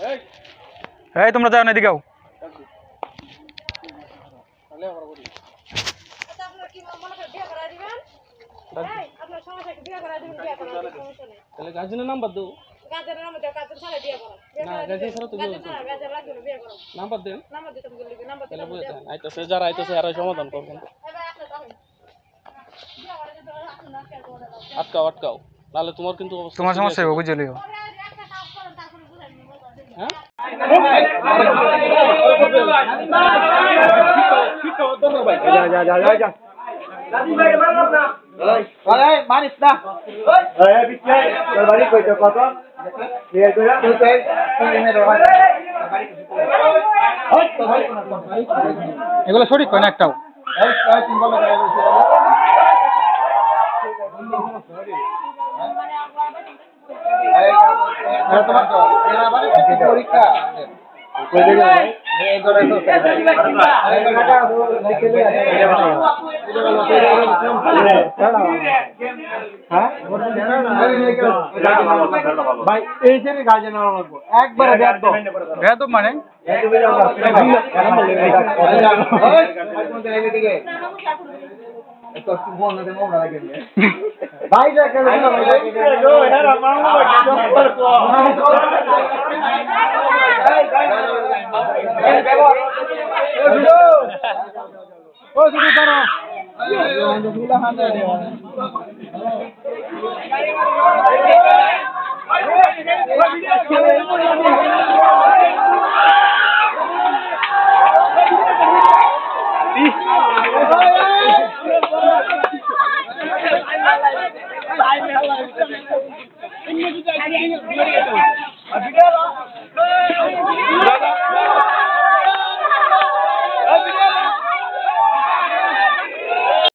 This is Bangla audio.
এই তোমরা যাও না এদিকে আও আপনারা কি মনে করে বিয়ে করা দিবেন এই আপনার সমস্যা কি বিয়ে করা দিবেন বিয়ে করা সমস্যা নেই তাহলে গার্জেনের নাম্বার দাও গাজরের নাম দাও গাজর ছাড়া বিয়ে করো না গার্জেন ছাড়া তো গাজর ছাড়া গাজর লাগবে বিয়ে করো নাম্বার দেন নাম্বার দিতে বলি নাম্বার তাহলে দিতে বুঝেছেন আইতাছে যারা আইতাছে আর সমাধান করবেন এবার আপনি তাহলে বিয়ে করা দিতে আপনি না কে করে দাও আটকাও আটকাও নাহলে তোমার কিন্তু অবস্থা তোমার সমস্যা হবে বুঝে লিও একটা কাজ করেন তারপরে বুঝাই নিব হ্যাঁ যা মানিস না বাড়ি কইতো কত এগুলো সঠিক কয় না একটাও পরীক্ষা ভাই এই যে গার্জেন একবারে বেয়াদব মানে ভাই ও